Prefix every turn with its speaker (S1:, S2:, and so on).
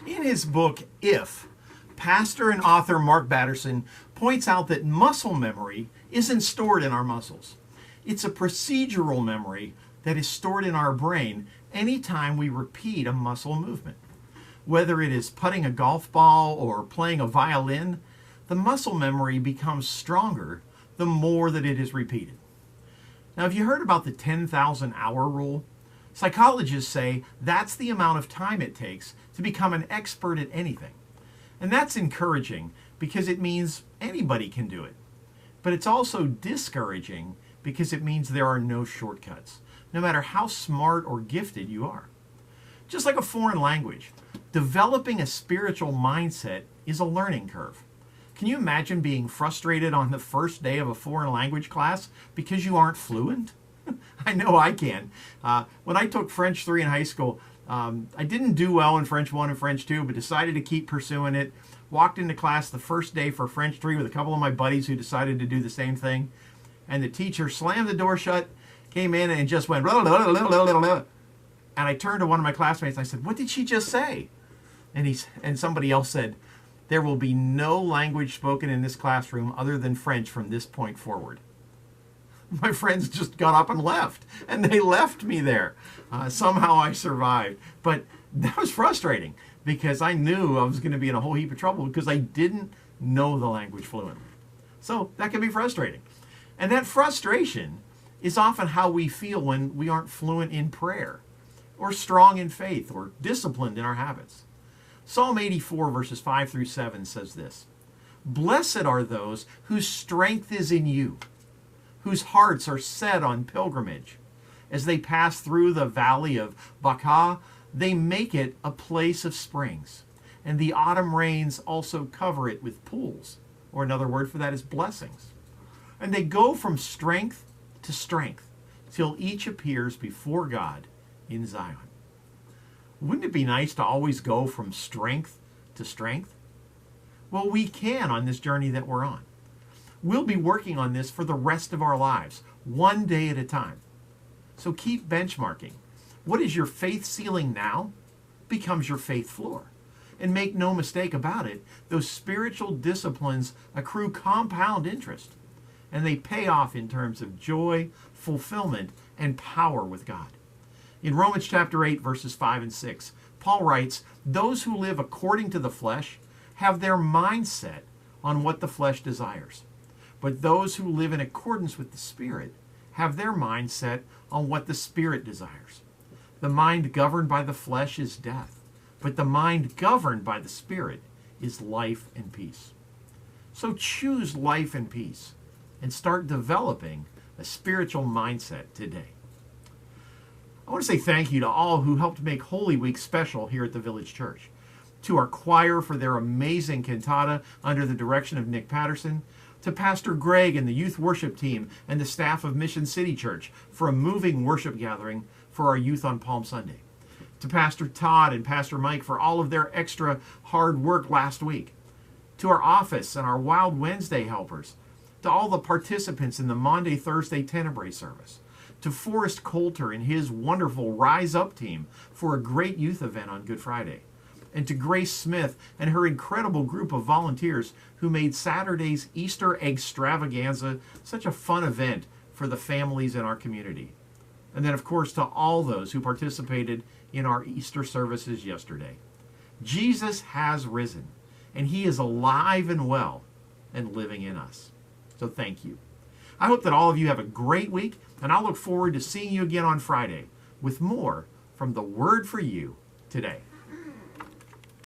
S1: In his book, If, pastor and author Mark Batterson points out that muscle memory isn't stored in our muscles. It's a procedural memory that is stored in our brain anytime we repeat a muscle movement. Whether it is putting a golf ball or playing a violin, the muscle memory becomes stronger the more that it is repeated. Now, have you heard about the 10,000 hour rule? Psychologists say that's the amount of time it takes to become an expert at anything. And that's encouraging because it means anybody can do it. But it's also discouraging because it means there are no shortcuts, no matter how smart or gifted you are. Just like a foreign language, developing a spiritual mindset is a learning curve. Can you imagine being frustrated on the first day of a foreign language class because you aren't fluent? I know I can. When I took French 3 in high school, I didn't do well in French 1 and French 2, but decided to keep pursuing it. Walked into class the first day for French 3 with a couple of my buddies who decided to do the same thing. And the teacher slammed the door shut, came in and just went, blah, blah, blah, blah, blah, blah. And I turned to one of my classmates and I said, "What did she just say?" And somebody else said, "There will be no language spoken in this classroom other than French from this point forward." My friends just got up and left, and they left me there. Somehow I survived. But that was frustrating because I knew I was going to be in a whole heap of trouble because I didn't know the language fluently. So that can be frustrating. And that frustration is often how we feel when we aren't fluent in prayer, or strong in faith, or disciplined in our habits. Psalm 84 verses 5 through 7 says this: "Blessed are those whose strength is in you, whose hearts are set on pilgrimage. As they pass through the valley of Baca, they make it a place of springs, and the autumn rains also cover it with pools." Or another word for that is blessings. "And they go from strength to strength, till each appears before God in Zion." Wouldn't it be nice to always go from strength to strength? Well, we can on this journey that we're on. We'll be working on this for the rest of our lives, one day at a time. So keep benchmarking. What is your faith ceiling now becomes your faith floor. And make no mistake about it, those spiritual disciplines accrue compound interest, and they pay off in terms of joy, fulfillment, and power with God. In Romans chapter 8, verses 5 and 6, Paul writes, "Those who live according to the flesh have their mind set on what the flesh desires. But those who live in accordance with the Spirit have their mind set on what the Spirit desires. The mind governed by the flesh is death, but the mind governed by the Spirit is life and peace." So choose life and peace and start developing a spiritual mindset today. I want to say thank you to all who helped make Holy Week special here at the Village Church. To our choir for their amazing cantata under the direction of Nick Patterson. To Pastor Greg and the youth worship team and the staff of Mission City Church for a moving worship gathering for our youth on Palm Sunday. To Pastor Todd and Pastor Mike for all of their extra hard work last week. To our office and our Wild Wednesday helpers. To all the participants in the Maundy Thursday Tenebrae service. To Forrest Coulter and his wonderful Rise Up team for a great youth event on Good Friday. And to Grace Smith and her incredible group of volunteers who made Saturday's Easter Extravaganza such a fun event for the families in our community. And then, of course, to all those who participated in our Easter services yesterday. Jesus has risen, and he is alive and well and living in us. So thank you. I hope that all of you have a great week, and I look forward to seeing you again on Friday with more from the Word for You today.